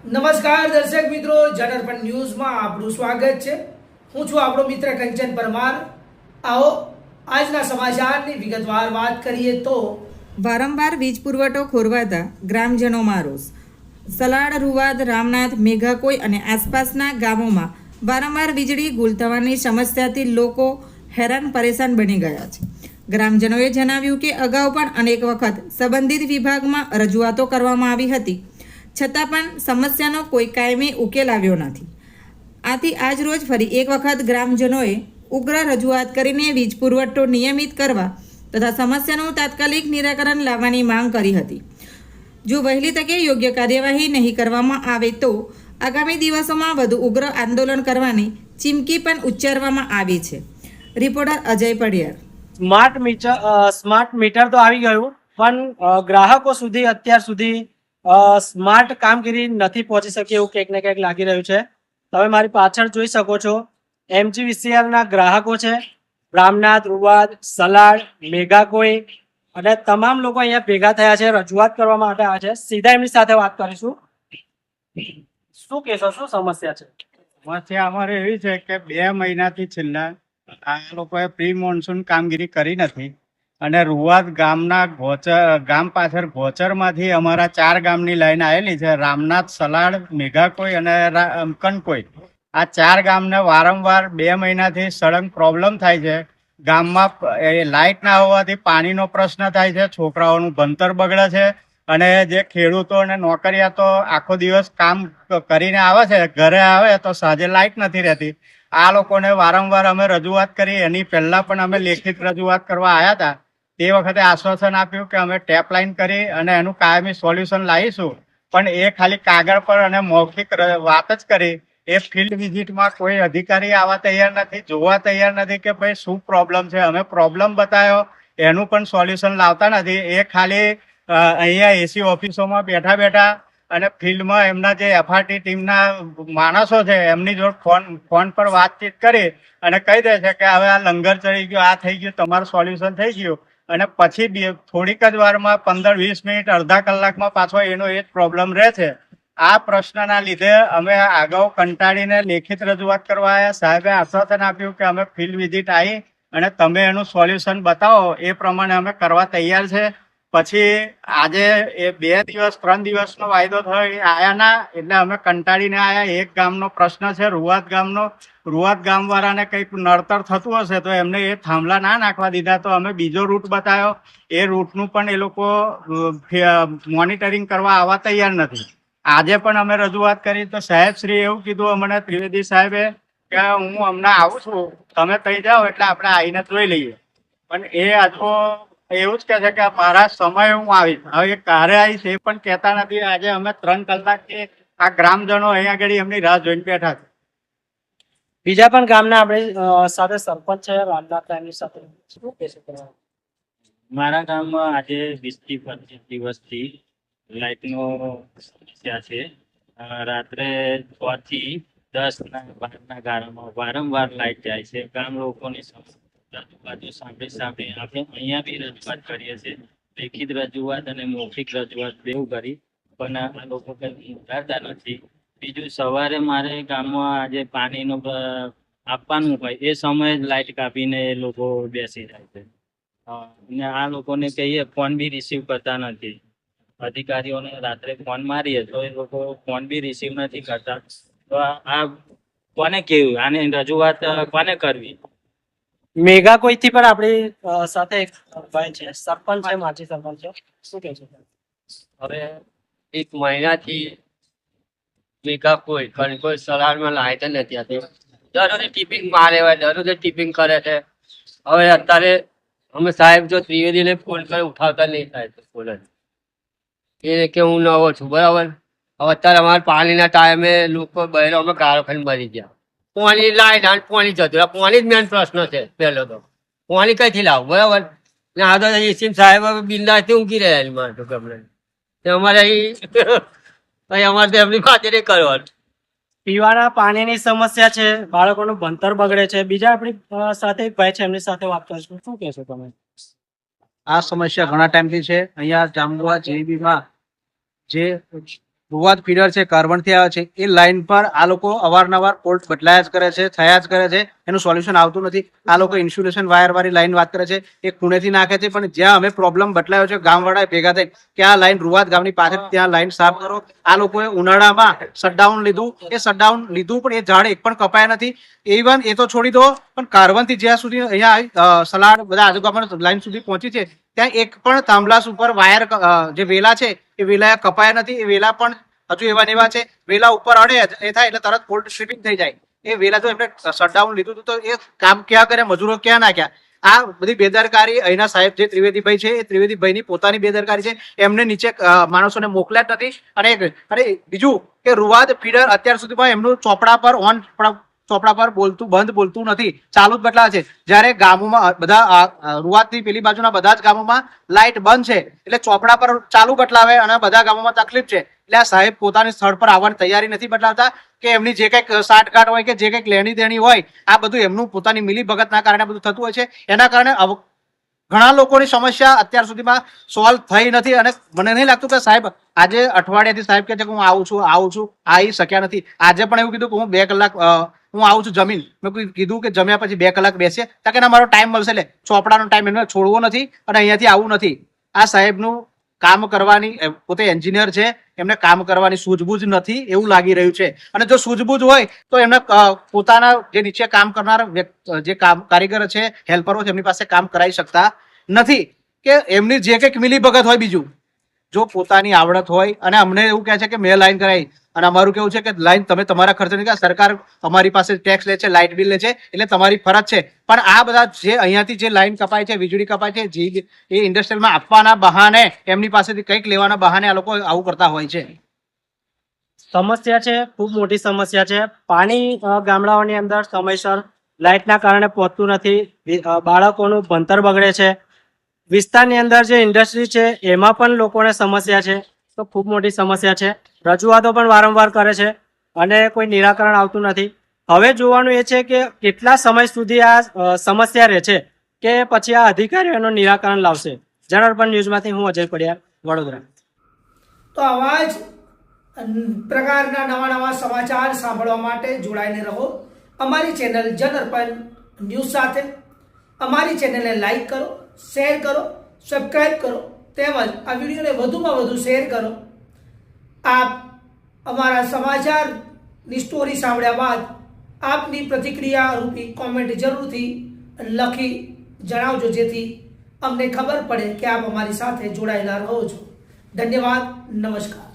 નમસ્કાર દર્શક મિત્રો, જનરપણ ન્યૂઝમાં આપનું સ્વાગત છે. હું છું આપણો મિત્ર કંચન પરમાર. આવો આજના સમાચારની વિગતવાર વાત કરીએ તો વારંવાર વીજ પુરવઠો ખોરવાતા ગ્રામજનોમાં રોષ. સલાડ, રૂવાદ, રામનાથ, મેઘાકોઈ અને આસપાસના ગામોમાં વારંવાર વીજળી ગુલ થવાની સમસ્યાથી લોકો હેરાન પરેશાન બની ગયા છે. ગ્રામજનોએ જણાવ્યું કે અગાઉ પણ અનેક વખત સંબંધિત વિભાગમાં રજૂઆતો કરવામાં આવી હતી, છતાં પણ સમસ્યાનો કોઈ કાયમી ઉકેલ આવ્યો નથી. આથી આજ રોજ ફરી એક વખત ગ્રામજનોએ ઉગ્ર રજૂઆત કરીને વીજ પુરવઠો નિયમિત કરવા તથા સમસ્યાનું તાત્કાલિક નિરાકરણ લાવવાની માંગ કરી હતી. જો વહેલી તકે યોગ્ય કાર્યવાહી નહીં કરવામાં આવે તો આગામી દિવસોમાં વધુ ઉગ્ર આંદોલન કરવાની ચીમકી પણ ઉચ્ચારવામાં આવી છે. Reporter Ajay Padiyar. Smart meter તો આવી ગયું, પણ ગ્રાહકો સુધી અત્યાર સુધી સ્માર્ટ કામગીરી નથી પહોંચી શકી એવું ક્યાંક ને ક્યાંક લાગી રહ્યું છે. તમે મારી પાછળ જોઈ શકો છો, MGVCL ના ગ્રાહકો છે. રામનાથ, રૂવાદ, સલાડ, મેઘાકોઈ અને તમામ લોકો અહીંયા ભેગા થયા છે, રજૂઆત કરવા માટે આવ્યા છે. સીધા એમની સાથે વાત કરીશું. શું કહેશો, શું સમસ્યા છે? સમસ્યા અમારે એવી છે કે 2 મહિનાથી છેલ્લા આ લોકોએ પ્રી મોન્સૂન કામગીરી કરી નથી અને રૂવાદ ગામ પાછળ ગોચરમાંથી અમારા 4 ગામની લાઈન આવેલી છે. રામનાથ, સલાડ, મેઘાકોઈ અને કનકોઈ, આ 4 ગામને વારંવાર 2 મહિનાથી સળંગ પ્રોબ્લેમ થાય છે. ગામમાં લાઇટ ના હોવાથી પાણીનો પ્રશ્ન થાય છે, છોકરાઓનું ભણતર બગડે છે અને જે ખેડૂતો અને નોકરિયાતો આખો દિવસ કામ કરીને આવે છે, ઘરે આવે તો સાંજે લાઇટ નથી રહેતી. આ લોકોને વારંવાર અમે રજૂઆત કરી. એની પહેલા પણ અમે લેખિત રજૂઆત કરવા આવ્યા હતા. તે વખતે આશ્વાસન આપ્યું કે અમે ટેપ લાઈન કરી અને એનું કાયમી સોલ્યુશન લાવીશું, પણ એ ખાલી કાગળ પર અને મૌખિક વાત જ કરી. એ ફિલ્ડ વિઝિટમાં કોઈ અધિકારી આવવા તૈયાર નથી, જોવા તૈયાર નથી કે ભાઈ શું પ્રોબ્લેમ છે. અમે પ્રોબ્લેમ બતાવ્યો, એનું પણ સોલ્યુશન લાવતા નથી. એ ખાલી અહીંયા એસી ઓફિસોમાં બેઠા બેઠા અને ફિલ્ડમાં એમના જે FRT ટીમના માણસો છે એમની જોડે ફોન પર વાતચીત કરી અને કહી દે છે કે હવે આ લંગર ચડી ગયો, આ થઈ ગયું, તમારું સોલ્યુશન થઈ ગયું. અને પછી થોડીક જ વારમાં 15-20 મિનિટ, અડધા કલાકમાં પાછો એનો એ જ પ્રોબ્લેમ રહે છે. આ પ્રશ્નના લીધે અમે અગાઉ કંટાળીને લેખિત રજૂઆત કરવા આવ્યા. સાહેબે આશ્વાસન આપ્યું કે અમે ફિલ્ડ વિઝિટ આવી અને તમે એનું સોલ્યુશન બતાવો, એ પ્રમાણે અમે કરવા તૈયાર છે. પછી આજે એ 2 દિવસ 3 દિવસનો વાયદો થયો, એ આવ્યા ના, એટલે અમે કંટાળીને આવ્યા. એક ગામનો પ્રશ્ન છે, રૂવાદ ગામનો. રૂવાદ ગામવાળાને કંઈક નડતર થતું હશે તો એમને એ થાંભલા ના નાખવા દીધા, તો અમે બીજો રૂટ બતાવ્યો. એ રૂટનું પણ એ લોકો મોનિટરિંગ કરવા આવવા તૈયાર નથી. આજે પણ અમે રજૂઆત કરી તો સાહેબ શ્રી એવું કીધું અમને, ત્રિવેદી સાહેબે, કે હું હમણાં આવું છું, તમે થઈ જાઓ એટલે આપણે આવીને જોઈ લઈએ. પણ એ હજુ એવું જ કહે છે કે મારા સમય હું આવીશ. હવે એ ક્યારે આવીશ એ પણ કહેતા નથી. આજે અમે 3 કલાકથી આ ગ્રામજનો અહીંયા આગળ એમની રાહ જોઈને બેઠા છે. બીજા પણ ગામના આપણે સાથે સરપંચ છે, રામનાથ, એમની સાથે શું કહેશો? મારા ગામમાં આજે 20-25 દિવસથી લાઇટનો સમસ્યા છે. રાત્રે 6 થી 10 ના 12 ના ગાળામાં વારંવાર લાઇટ જાય છે. ગામ લોકોની રજૂઆતો સાંભળી આપણે અહીંયા બી રજૂઆત કરીએ છીએ, લેખિત રજૂઆત અને મૌખિક રજૂઆત બેઉ કરી, પણ આ લોકો કંઈ ઉધારતા નથી. બીજું, સવારે મારે ગામમાં આજે પાણીનું આપવાનું હોય એ સમયે જ લાઇટ કાપીને એ લોકો બેસી જાય છે. અને આ લોકોને કહીએ, ફોન બી રિસીવ કરતા નથી. અધિકારીઓને રાત્રે ફોન મારીએ તો એ લોકો ફોન બી રિસીવ નથી કરતા. તો આ કોને કેવું, આને રજૂઆત કોને કરવી? મેઘાકોઈથી પણ આપણી સાથે એક ભાઈ છે, સરપંચ છે, માજી સરપંચ છે, શું કહે છે? હવે 1 મહિનાથી મેઘાકોઈ, કનકોઈ, સલાડમાં લાઈટ જ નથી આવતી. દરરોજ ટિપિંગ મારે હોય, દરરોજ ટિપિંગ કરે છે. હવે અત્યારે અમે સાહેબ જો ત્રિવેદીને ફોન કરે ઉઠાવતા નહીં થાય તો ફોન એ કે હું નવો છું, બરાબર. હવે અત્યારે અમારે પાણીના ટાઈમે લોકો બહેરો અમે ગાળો ખાઈને મરી ગયા. પાણી લાઈટ અને પાણી જતું, પાણી જ મેન પ્રશ્ન છે. પહેલો તો પાણી કઈથી લાવું, બરાબર. ને આ તો ઈસીમ સાહેબ બિંદાસથી ઊંઘી રહ્યા એની માટે ગમે અમારે અહીં અમારે તો એમની ખાતર કરવાનું. પીવાના પાણીની સમસ્યા છે, બાળકોનું ભણતર બગડે છે. બીજા આપણી સાથે એક ભાઈ છે, એમની સાથે વાત કરીશું. શું કહેશો તમે? આ સમસ્યા ઘણા ટાઈમથી છે. અહીંયા જાંબુઆ JBમાં જે રૂવાદ ફીડર છે કારવણથી આવે છે એ લાઈન પર આ લોકો અવારનવાર ફોલ્ટ બદલાયા જ કરે છે, થયા જ કરે છે, એનું સોલ્યુશન આવતું નથી. આ લોકો ઇન્સ્યુલેશન વાયર વાળી લાઈન વાત કરે છે એ ખૂણેથી નાખે છે, પણ જ્યાં અમે પ્રોબ્લેમ બદલાયો છે ગામવાળાએ ભેગા થઈ કે આ લાઈન રૂવાદ ગામની પાછળ ત્યાં લાઈન સાફ કરો. આ લોકોએ ઉનાળામાં શટડાઉન લીધું, એ શટડાઉન લીધું પણ એ ઝાડ એક પણ કપાયા નથી. ઇવન એ તો છોડી દો, પણ કારવનથી જ્યાં સુધી અહીંયા સલાડ બધા આજુબાજુ લાઈન સુધી પહોંચી છે ત્યાં એક પણ થાંભલાસ ઉપર વાયર જે વેલા છે એ વેલા કપાયા નથી. એ વેલા પણ હજુ એવા ને એવા છે, વેલા ઉપર અડે એ થાય એટલે તરત ફોલ્ટ સ્ટ્રીપિંગ થઈ જાય. એ વેલા જો એમને શટડાઉન લીધું હતું તો એ કામ ક્યાં કરે, મજૂરો ક્યાં નાખ્યા? આ બધી બેદરકારી અહીંના સાહેબ જે ત્રિવેદીભાઈ છે એ ત્રિવેદીભાઈની પોતાની બેદરકારી છે. એમને નીચે માણસોને મોકલ્યા જ નથી. અને બીજું કે રૂવાદ ફીડર અત્યાર સુધીમાં એમનું ચોપડા પર બોલતું નથી, ચાલુ જ બદલાવે છે. જ્યારે ગામોમાં બધા રૂવાદથી પેલી બાજુના બધા જ ગામોમાં લાઇટ બંધ છે એટલે ચોપડા પર ચાલુ બદલાવે અને બધા ગામોમાં તકલીફ છે. એટલે આ સાહેબ પોતાની સ્થળ પર આવવાની તૈયારી નથી બદલાવતા કે એમની જે કંઈક સાઠગાંઠ હોય કે જે કંઈક લેણી દેણી હોય આ બધું એમનું પોતાની મિલીભગતના કારણે બધું થતું હોય છે. એના કારણે ઘણા લોકોની સમસ્યા અત્યાર સુધીમાં સોલ્વ થઈ નથી. અને મને નહીં લાગતું કે સાહેબ આજે અઠવાડિયાથી સાહેબ કહે છે કે હું આવું છું આવી શક્યા નથી. આજે પણ એવું કીધું કે હું 2 કલાક હું આવું છું જમીન. મેં કીધું કે જમ્યા પછી 2 કલાક બેસીએ કે ના મારો ટાઈમ મળશે. એટલે ચોપડાનો ટાઈમ એમને છોડવો નથી અને અહીંયાથી આવું નથી. આ સાહેબનું કામ કરવાની, પોતે એન્જિનિયર છે, એમને કામ કરવાની સૂઝબૂઝ નથી એવું લાગી રહ્યું છે. અને જો સૂઝબૂઝ હોય તો એમને પોતાના જે નીચે કામ કરનાર જે કારીગર છે, હેલ્પરો છે, એમની પાસે કામ કરાવી શકતા નથી. કે એમની જે કંઈક મિલીભગત હોય, બીજું જો પોતાની આવડત હોય. અને અમને એવું કહે છે કે મેં લાઈન કરાવી, અને અમારું કેવું છે કે લાઈન તમે તમારા ખર્ચે નહીં, સરકાર અમારી પાસે ટેક્સ લે છે, લાઇટ બિલ લે છે, એટલે તમારી ફરજ છે. પણ આ બધા જે અહીંયાથી જે લાઈન કપાય છે, વીજળી કપાય છે, જે એ ઇન્ડસ્ટ્રીયલમાં આપવાના બહાને, એમની પાસેથી કંઈક લેવાના બહાને આ લોકો આવું કરતા હોય છે. સમસ્યા છે, ખૂબ મોટી સમસ્યા છે. પાણી ગામડાઓની અંદર સમયસર લાઇટના કારણે પહોંચતું નથી. બાળકોનું ભણતર બગડે છે. વિસ્તારની અંદર જે ઇન્ડસ્ટ્રી છે એમાં પણ લોકોને સમસ્યા છે. તો ખૂબ મોટી સમસ્યા છે. રજૂઆતો પણ વારંવાર કરે છે અને કોઈ નિરાકરણ આવતું નથી. હવે જોવાનું એ છે કે કેટલા સમય સુધી આ સમસ્યા રહે છે કે પછી આ અધિકારીઓ એનું નિરાકરણ લાવશે. જનાર્પણ ન્યૂઝમાંથી હું અજય પડિયાર, વડોદરા. તો આવા જ પ્રકારના નવા સમાચાર સાંભળવા માટે જોડાઈને રહો અમારી ચેનલ જનાર્પણ ન્યૂઝ સાથે. અમારી ચેનલને લાઈક કરો, શેર કરો, સબસ્ક્રાઈબ કરો, તેમજ આ વિડીયોને વધુમાં વધુ શેર કરો. આપ અમારા સમાચારની સ્ટોરી સાંભળ્યા બાદ આપની પ્રતિક્રિયા રૂપી કોમેન્ટ જરૂરથી લખી જણાવજો, જેથી અમને ખબર પડે કે આપ અમારી સાથે જોડાયેલા રહો છો. ધન્યવાદ. નમસ્કાર.